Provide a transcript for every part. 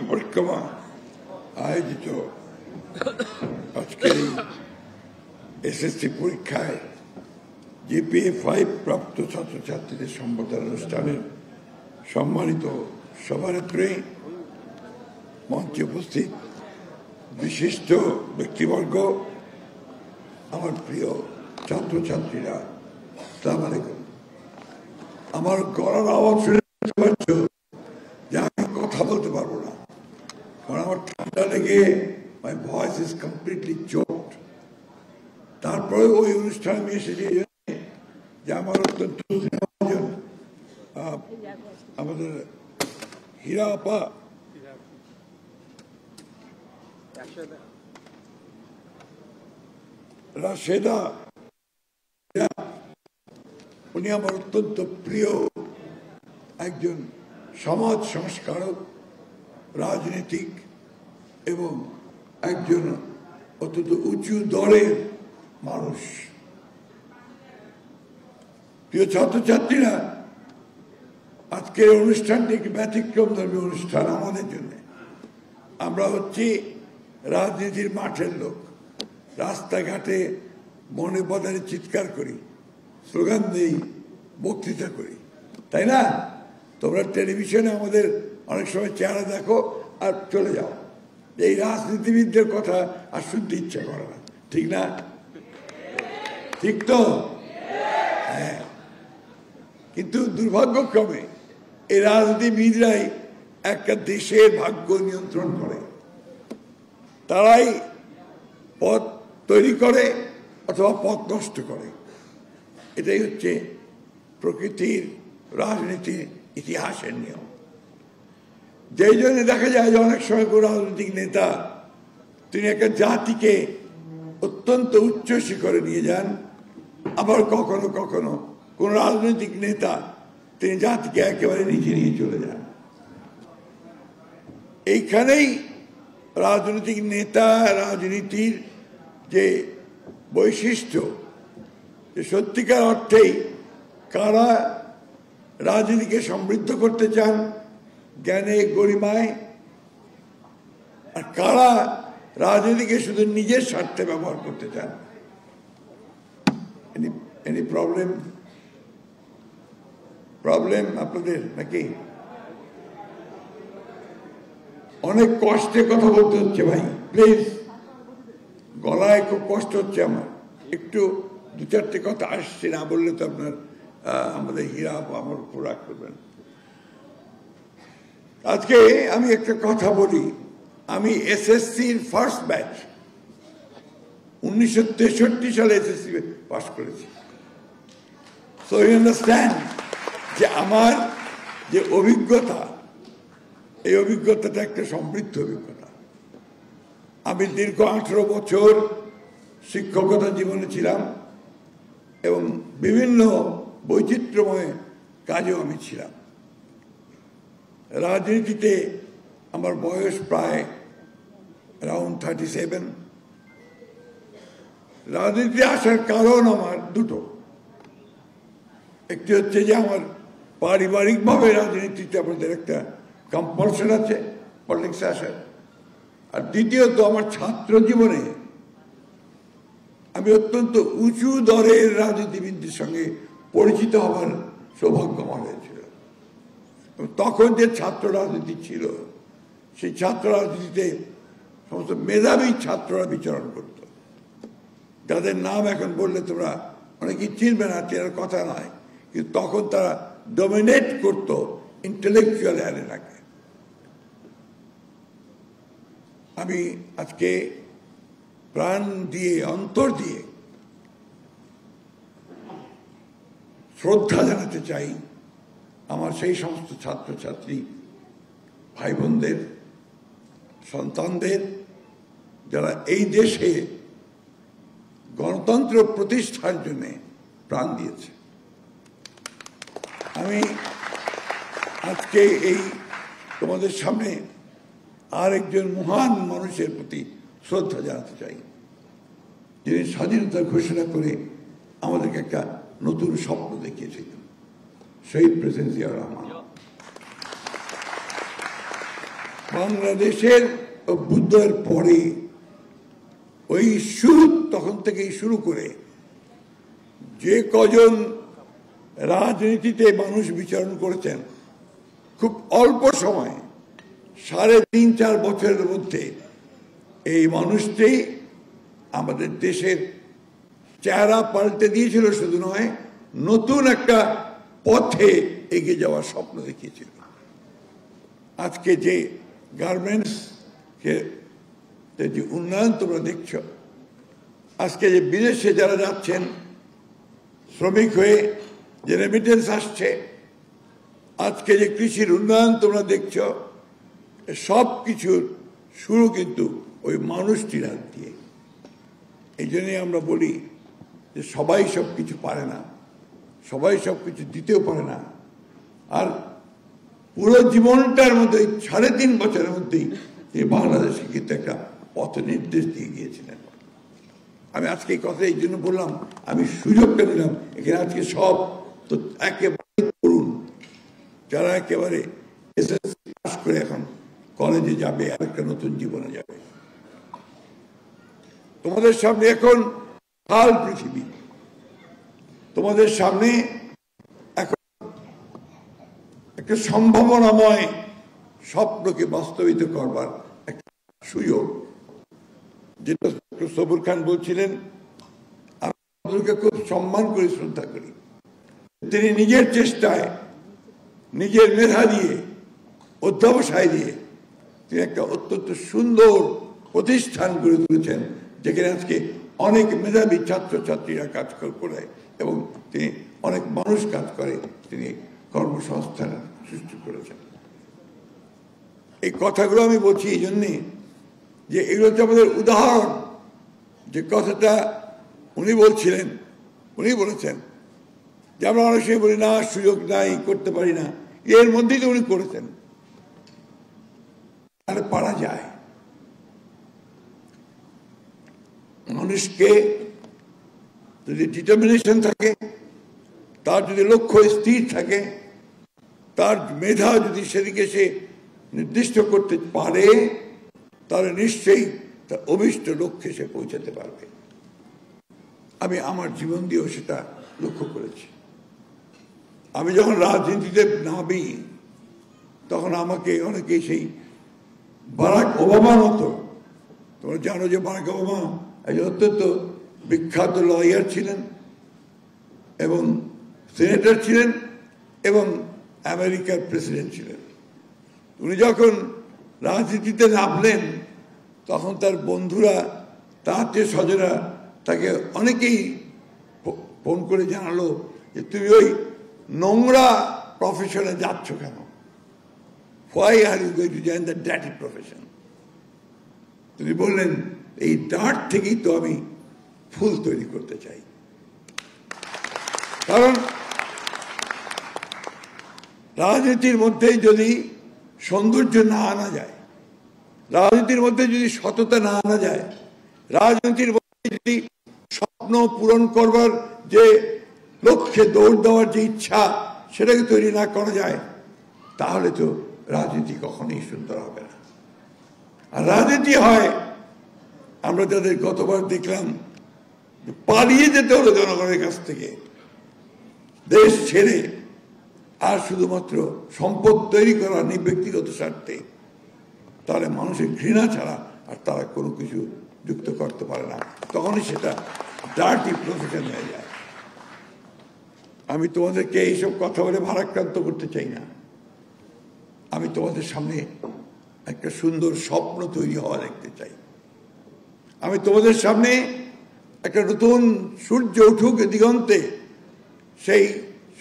পরিক্রমা আয়োজিত আজকের এই এসএসসি পরীক্ষায় জিপিএ 5 প্রাপ্ত ছাত্রছাত্রীদের সম্বর্ধনা অনুষ্ঠানের সম্মানিত সভানেত্রী, মঞ্চে উপস্থিত বিশিষ্ট ব্যক্তিবর্গ, আমার প্রিয় ছাত্রছাত্রীরা, আসসালামু আলাইকুম। আমার গলার আওয়াজ শুনে যে আমি কথা বলতে পারবো না, কারণ আমার ঠান্ডা লেগে মাই ভয়েস ইজ কমপ্লিটলি চোকড। তারপরে ওই অনুষ্ঠানে আমি এসেছি যে আমার অত্যন্ত আমাদের হীরা আপা রাশেদা, উনি আমার অত্যন্ত প্রিয় একজন সমাজ সংস্কারক, রাজনীতিক এবং একজন অত্যন্ত উঁচু দলের মানুষ। প্রিয় ছাত্রছাত্রীরা, আজকের অনুষ্ঠানটি একটি ব্যতিক্রমধর্মী অনুষ্ঠান আমাদের জন্য। আমরা হচ্ছি রাজনীতির মাঠের লোক, রাস্তাঘাটে বনে বাজারে চিৎকার করি, স্লোগান দিই, বক্তৃতা করি, তাই না? তোমরা টেলিভিশনে আমাদের অনেক সময় চেহারা দেখো আর চলে যাও। এই রাজনীতিবিদদের কথা আর শুনতে ইচ্ছা করে না, ঠিক না? ঠিক তো? হ্যাঁ, কিন্তু দুর্ভাগ্যক্রমে এই রাজনীতিবিদরাই একটা দেশের ভাগ্য নিয়ন্ত্রণ করে। তারাই পথ তৈরি করে অথবা পথ নষ্ট করে। এটাই হচ্ছে প্রকৃতির রাজনীতির ইতিহাসের নিয়ম। যেই জন্য দেখা যায় যে অনেক সময় কোনো রাজনৈতিক নেতা তিনি একটা জাতিকে অত্যন্ত উচ্চ শিখরে নিয়ে যান, আবার কখনো কখনো কোন রাজনৈতিক নেতা তিনি জাতিকে একেবারে নিচে নিয়ে চলে যান। এইখানেই রাজনৈতিক নেতা, রাজনীতির যে বৈশিষ্ট্য, যে সত্যিকার অর্থেই কারা রাজনীতিকে সমৃদ্ধ করতে চান জ্ঞানে, গরিমায়, আর কারা রাজনীতিকে শুধু নিজের স্বার্থে ব্যবহার করতে চান। এনি প্রবলেম আপনাদের নাকি? অনেক কষ্টে কথা বলতে হচ্ছে ভাই, প্লিজ। গলায় খুব কষ্ট হচ্ছে আমার, একটু দু চারটে কথা আসছে, না বললে তো আপনার আমাদের হীরা আমার উপর রাগ করবেন। আজকে আমি একটা কথা বলি, আমি এসএসসির ফার্স্ট ব্যাচ 1963 সালে এসএসসি পাস করেছি। সো ইউ আন্ডারস্ট্যান্ড যে আমার যে অভিজ্ঞতা, এই অভিজ্ঞতাটা একটা সমৃদ্ধ অভিজ্ঞতা। আমি দীর্ঘ 18 বছর শিক্ষকতা জীবনে ছিলাম এবং বিভিন্ন বৈচিত্র্যময় কাজেও আমি ছিলাম। রাজনীতিতে আমার বয়স প্রায় অ্যারাউন্ড 37। রাজনীতিতে আসার কারণ আমার দুটো। একটি হচ্ছে যে আমার পারিবারিকভাবে রাজনীতিতে আমাদের একটা কম্পালশন আছে পলিটিক্সে আসার, আর দ্বিতীয়ত আমার ছাত্র জীবনে আমি অত্যন্ত উঁচু দরের রাজনীতিবিদদের সঙ্গে পরিচিত হবার সৌভাগ্য আমার হয়েছিল। তখন যে ছাত্র রাজনীতি ছিল, সেই ছাত্র রাজনীতিতে সমস্ত মেধাবী ছাত্ররা বিচরণ করত, যাদের নাম এখন বললে তোমরা অনেকেই চিনবে না, চেনার কথা নয়, কিন্তু তখন তারা ডমিনেট করত ইন্টেলেকচুয়াল অ্যারেনাকে। আমি আজকে প্রাণ দিয়ে, অন্তর দিয়ে শ্রদ্ধা জানাতে চাই আমার সেই সমস্ত ছাত্রছাত্রী ভাই বোনদের, সন্তানদের, যারা এই দেশে গণতন্ত্র প্রতিষ্ঠার জন্য প্রাণ দিয়েছে। আমি আজকে এই তোমাদের সামনে আর একজন মহান মানুষের প্রতি শ্রদ্ধা জানাতে চাই, যিনি স্বাধীনতার ঘোষণা করে আমাদেরকে একটা নতুন স্বপ্ন দেখিয়েছিলেন, শহীদ প্রেসিডেন্ট জিয়াউর রহমান। বাংলাদেশের অভ্যুদয়ের পরে ওই শুরু তখন থেকেই শুরু করে যে কজন রাজনীতিতে মানুষ বিচরণ করেছেন, খুব অল্প সময় 3.5-4 বছরের মধ্যে এই মানুষটি আমাদের দেশের চেহারা পাল্টে দিয়েছিল। শুধু নয়, নতুন একটা পথে এগিয়ে যাওয়ার স্বপ্ন দেখিয়েছিল। আজকে যে গার্মেন্টস যে উন্নয়ন তোমরা দেখছ, আজকে যে বিদেশে যারা যাচ্ছেন শ্রমিক হয়ে, যে রেমিটেন্স আসছে, আজকে যে কৃষির উন্নয়ন তোমরা দেখছ, সব কিছুর শুরু কিন্তু ওই মানুষটির হাত দিয়ে। এই জন্যই আমরা বলি যে সবাই সব কিছু পারে না, সবাই সব কিছু দিতেও পারে না। আর পুরো জীবনটার মধ্যে 3.5 বছরের মধ্যেই তিনি বাংলাদেশকে কিন্তু একটা পথ নির্দেশ দিয়ে গিয়েছিলেন। আমি আজকে এই কথা এই জন্য বললাম, আমি সুযোগটা দিলাম। এখানে আজকে সব তো একেবারে তরুণ, যারা একেবারে এসএসসি পাস করে এখন কলেজে যাবে, আর একটা নতুন জীবনে যাবে। তোমাদের সামনে এখন হাল পৃথিবী, তোমাদের সামনে এখন একটা সম্ভাবনাময় স্বপ্নকে বাস্তবিত করবার একটা সুযোগ। যেটা সবুর খান বলছিলেন, আমি খুব সম্মান করে শ্রদ্ধা করি। তিনি নিজের চেষ্টায়, নিজের মেধা দিয়ে, অধ্যবসায় দিয়ে তিনি একটা অত্যন্ত সুন্দর প্রতিষ্ঠান গড়ে তুলেছেন, যেখানে আজকে অনেক মেধাবী ছাত্রছাত্রীরা কাজ করে এবং তিনি অনেক মানুষ কাজ করে, তিনি কর্মসংস্থান সৃষ্টি করেছেন। এই কথাগুলো আমি বলছি এই জন্যে যে এগুলো হচ্ছে আমাদের উদাহরণ। যে কথাটা উনি বলছিলেন, উনি বলেছেন যে আমরা অনেক সময় বলি না, সুযোগ নাই, করতে পারি না, এর মধ্যেই তো উনি করেছেন। তাহলে পারা যায়। মানুষকে যদি ডিটারমিনেশন থাকে, তার যদি লক্ষ্য স্থির থাকে, তার মেধা যদি সেদিকে সে নির্দিষ্ট করতে পারে, তাহলে নিশ্চয়ই তার অভিষ্ট লক্ষ্যে সে পৌঁছাতে পারবে। আমি আমার জীবন দিয়েও সেটা লক্ষ্য করেছি। আমি যখন রাজনীতিতে নামি, তখন আমাকে অনেকেই সেই বারাক ওবামার মতো, তোমরা জানো যে বারাক ওবামা একজন অত্যন্ত বিখ্যাত লয়ার ছিলেন এবং সেনেটর ছিলেন এবং আমেরিকার প্রেসিডেন্ট ছিলেন। উনি যখন রাজনীতিতে নামলেন, তখন তার বন্ধুরা, তার আত্মীয় স্বজনরা তাকে অনেকেই ফোন করে জানালো যে তুমি ওই নোংরা প্রফেশনে যাচ্ছ কেন? Why are you going to join the dirty profession? তিনি বললেন, এই ডার্ট থেকেই তো আমি ফুল তৈরি করতে চাই। কারণ রাজনীতির মধ্যে যদি সৌন্দর্য না আনা যায়, রাজনীতির মধ্যে যদি সততা না আনা যায়, রাজনীতির মধ্যে যদি স্বপ্ন পূরণ করবার যে লক্ষ্যে দৌড় দেওয়ার যে ইচ্ছা, সেটাকে তৈরি না করা যায়, তাহলে তো রাজনীতি কখনোই সুন্দর হবে না। আর রাজনীতি হয়, আমরা যাদের গতবার দেখলাম পালিয়ে যেতে হলো জনগণের কাছ থেকে, দেশ ছেড়ে, আর শুধুমাত্র সম্পদ তৈরি করা নেই ব্যক্তিগত স্বার্থে, তাহলে মানুষের ঘৃণা ছাড়া আর তারা কোনো কিছু যুক্ত করতে পারে না। তখনই সেটা ডার্টি প্রফেশন হয়ে যায়। আমি তোমাদেরকে এইসব কথা বলে ভারাক্রান্ত করতে চাই না। আমি তোমাদের সামনে একটা সুন্দর স্বপ্ন তৈরি হওয়া দেখতে চাই। আমি তোমাদের সামনে একটা নতুন সূর্য উঠুক দিগন্তে, সেই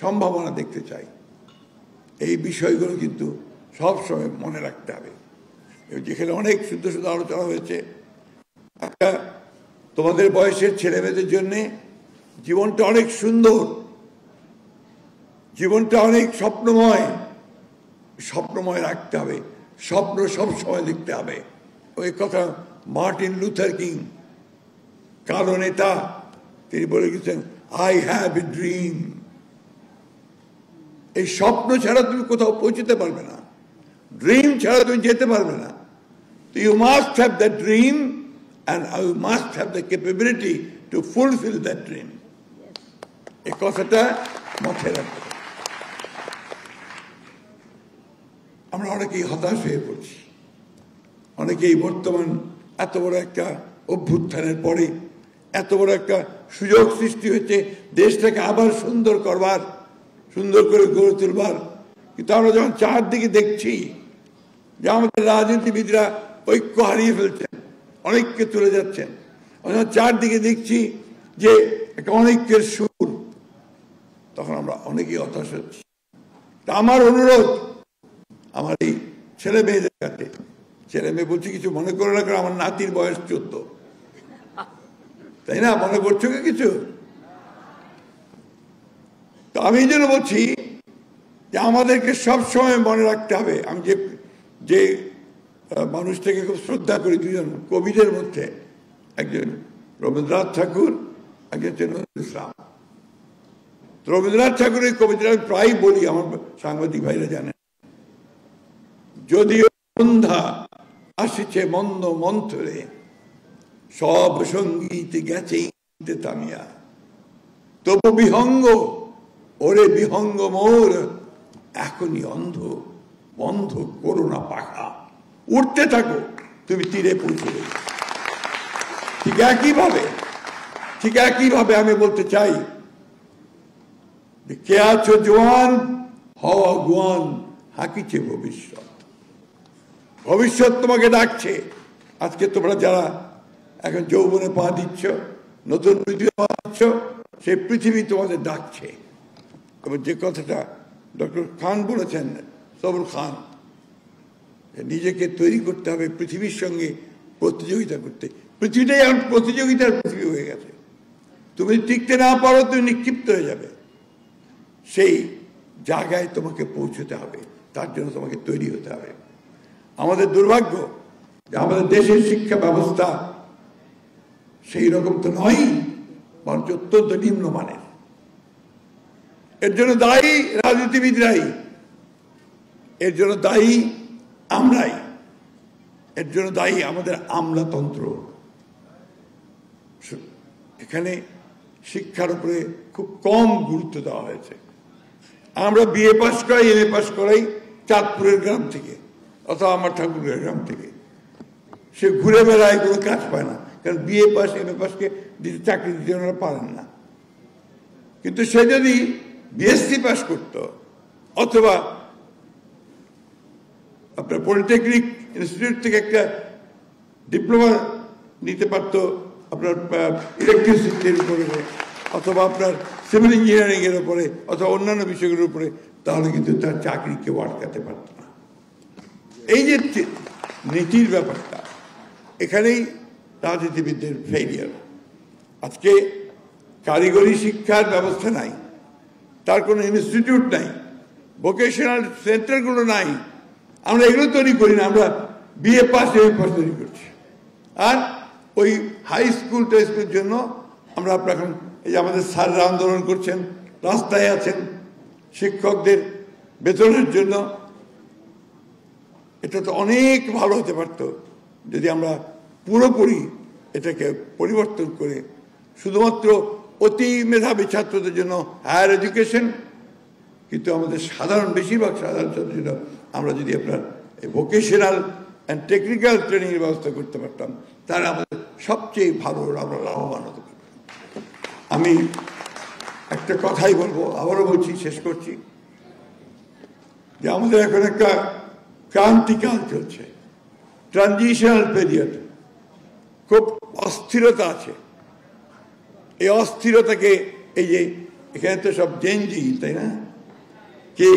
সম্ভাবনা দেখতে চাই। এই বিষয়গুলো কিন্তু সবসময় মনে রাখতে হবে। যেখানে অনেক শুদ্ধ শুদ্ধ আলোচনা হয়েছে, একটা তোমাদের বয়সের ছেলে মেয়েদের জন্যে জীবনটা অনেক সুন্দর, জীবনটা অনেক স্বপ্নময়, স্বপ্নময় রাখতে হবে, স্বপ্ন সব সময় দেখতে হবে। ওই কথা মার্টিন লুথার কিং, কালো নেতা, তিনি বলে গেছেন, আই হ্যাভ এ ড্রিম। এই স্বপ্ন ছাড়া তুমি কোথাও পৌঁছতে পারবে না। ড্রিম ছাড়া তুমি যেতে পারবে না। You must have that dream and you must have the capability to fulfil that dream. এই কথাটা মাথায় রাখবে। আমরা অনেকেই হতাশ হয়ে পড়ছি, অনেকেই বর্তমান এত বড় একটা অভ্যুত্থানের পরে এত বড় একটা সুযোগ সৃষ্টি হয়েছে দেশটাকে আবার সুন্দর করবার, সুন্দর করে গড়ে তুলবার, কিন্তু আমরা যখন চারদিকে দেখছি যে আমাদের রাজনীতিবিদরা ঐক্য হারিয়ে ফেলছেন, অনেককে চলে যাচ্ছেন, যখন চারদিকে দেখছি যে একটা অনেকের সুর, তখন আমরা অনেকেই হতাশ হচ্ছি। তা আমার অনুরোধ আমার এই ছেলে মেয়েদের কাছে, ছেলে মেয়ে বলছি কিছু মনে করে না, আমার নাতির বয়স 14, তাই না? মনে করছো কি কিছু? তো আমি এই জন্য বলছি যে আমাদেরকে সবসময় মনে রাখতে হবে, আমি যে মানুষটাকে খুব শ্রদ্ধা করি, দুজন কবিদের মধ্যে একজন রবীন্দ্রনাথ ঠাকুর, একজন নজরুল ইসলাম। রবীন্দ্রনাথ ঠাকুরের কবিতা আমি প্রায় বলি, আমার সাংবাদিক ভাইরা জানেন, যদিও সন্ধ্যা আসিছে মন্দ মন্থরে, সব সঙ্গীত গেছে থামিয়া, তবু বিহঙ্গ ওরে বিহঙ্গ মোর, এখনই অন্ধ বন্ধ করোনা পাখা, উঠতে থাকো তুমি তীরে পৌঁছবে। ঠিক একইভাবে আমি বলতে চাই, কে আছো জোয়ান, হওয়া গুয়ান, হাকিছে ভবিষ্যৎ। ভবিষ্যৎ তোমাকে ডাকছে। আজকে তোমরা যারা এখন যৌবনে পা দিচ্ছ, নতুন পৃথিবী পা দিচ্ছ, সেই পৃথিবী তোমাদের ডাকছে। এবং যে কথাটা ডক্টর খান বলেছেন, সবর খান, নিজেকে তৈরি করতে হবে পৃথিবীর সঙ্গে প্রতিযোগিতা করতে। পৃথিবীটাই এখন প্রতিযোগিতার পৃথিবী হয়ে গেছে। তুমি টিকতে না পারো, তুমি নিক্ষিপ্ত হয়ে যাবে। সেই জায়গায় তোমাকে পৌঁছতে হবে, তার জন্য তোমাকে তৈরি হতে হবে। আমাদের দুর্ভাগ্য যে আমাদের দেশের শিক্ষা ব্যবস্থা সেই রকম তো নয়, বরঞ্চ অত্যন্ত নিম্নমানের। এর জন্য দায়ী রাজনীতিবিদরাই, এর জন্য দায়ী আমরাই, এর জন্য দায়ী আমাদের আমলাতন্ত্র। এখানে শিক্ষার উপরে খুব কম গুরুত্ব দেওয়া হয়েছে। আমরা বিএ পাস করাই, এমএ পাস করাই চাঁদপুরের গ্রাম থেকে অথবা আমার ঠাকুরের গ্রাম থেকে। সে ঘুরে বেড়ায়, কোনো কাজ পায় না, কারণ বিএ পাস এমএ পাসকে দিতে চাকরি দিতে ওনারা পারেন না। কিন্তু সে যদি বিএসসি পাস করত অথবা আপনার পলিটেকনিক ইনস্টিটিউট থেকে একটা ডিপ্লোমা নিতে পারত আপনার ইলেকট্রিসিটির উপরে, অথবা আপনার সিভিল ইঞ্জিনিয়ারিং এর উপরে, অথবা অন্যান্য বিষয়গুলোর উপরে, তাহলে কিন্তু তার চাকরি কেউ আটকাতে পারত না। এই যে নীতির ব্যাপারটা, এখানেই রাজনীতিবিদদের ফেলিয়ার। আজকে কারিগরি শিক্ষার ব্যবস্থা নাই, তার কোনো ইনস্টিটিউট নাই, ভোকেশনাল সেন্টারগুলো নাই। আমরা এগুলো তৈরি করি না, আমরা বিএ পাস এমএ পাস তৈরি করছি। আর ওই হাই স্কুল টেস্টের জন্য আমরা আপনার এখন এই যে আমাদের স্যাররা আন্দোলন করছেন, রাস্তায় আছেন শিক্ষকদের বেতনের জন্য। এটা তো অনেক ভালো হতে পারত যদি আমরা পুরোপুরি এটাকে পরিবর্তন করে শুধুমাত্র অতি মেধাবী ছাত্রদের জন্য হায়ার এডুকেশন, কিন্তু আমাদের বেশিরভাগ সাধারণ ছাত্রদের জন্য আমরা যদি আপনার ভোকেশনাল অ্যান্ড টেকনিক্যাল ট্রেনিংয়ের ব্যবস্থা করতে পারতাম, তাহলে আমাদের সবচেয়ে ভালো আমরা লাভবান হতে পারতাম। আমি একটা কথাই বলবো, আবারও বলছি, শেষ করছি, যে আমাদের এখন একটা ক্রান্তিকাল চলছে, ট্রানজিশনাল পিরিয়ড, খুব অস্থিরতা আছে। এই অস্থিরতাকে, এই যে এখানে তো সব জেনজি, তাই না? কি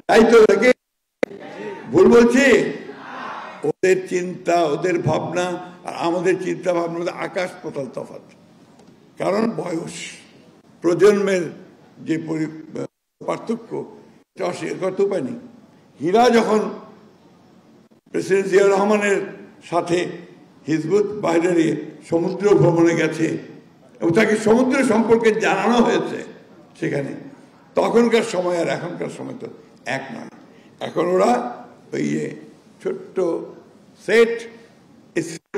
তাই তো লাগে? ভুল বলছি? ওদের চিন্তা, ওদের ভাবনা আর আমাদের চিন্তা ভাবনার মধ্যে আকাশ পাতাল তফাৎ। কারণ বয়স, প্রজন্মের যে পার্থক্য, এটা অস্বীকার করতে উপায় নেই। হীরা যখন প্রেসিডেন্ট জিয়া রহমানের সাথে হিজবুত বাইরে সমুদ্র ভ্রমণে গেছে এবং তাকে সমুদ্র সম্পর্কে জানানো হয়েছে সেখানে, তখনকার সময় আর এখনকার সময় তো এক নয়। এখন ওরা ওই যে ছোট্ট সেট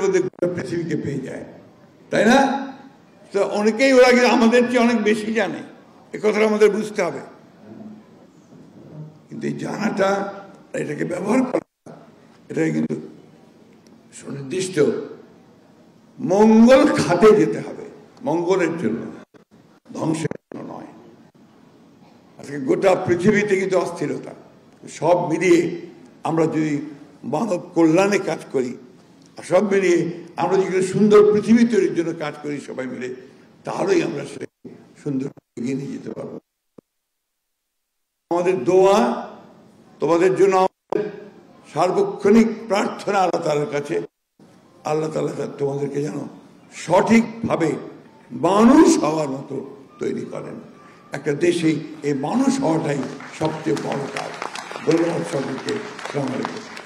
মধ্যে পৃথিবীকে পেয়ে যায়, তাই না? তো অনেকেই ওরা কিন্তু আমাদের চেয়ে অনেক বেশি জানে, এ কথাটা আমাদের বুঝতে হবে। কিন্তু এই জানাটা, এটাকে ব্যবহার করা, এটাকে কিন্তু সুনির্দিষ্ট মঙ্গল খাতে যেতে হবে, মঙ্গলের জন্য, ধ্বংসের জন্য নয়। আজকে গোটা পৃথিবীতে কিন্তু অস্থিরতা, সব মিলিয়ে আমরা যদি মানব কল্যাণে কাজ করি, আর সব মিলিয়ে আমরা যদি সুন্দর পৃথিবী তৈরির জন্য কাজ করি সবাই মিলে, তাহলেই আমরা সে সুন্দর এগিয়ে নিয়ে যেতে পারবো। আমাদের দোয়া তোমাদের জন্য, আমাদের সার্বক্ষণিক প্রার্থনা আল্লাহ তাআলার কাছে, আল্লাহ তাআলা তোমাদেরকে যেন সঠিকভাবে মানুষ হওয়ার মতো তৈরি করেন। একটা দেশে এই মানুষ হওয়াটাই সবচেয়ে বড় কাজ। ধন্যবাদ সকলকে। আসসালামু আলাইকুম।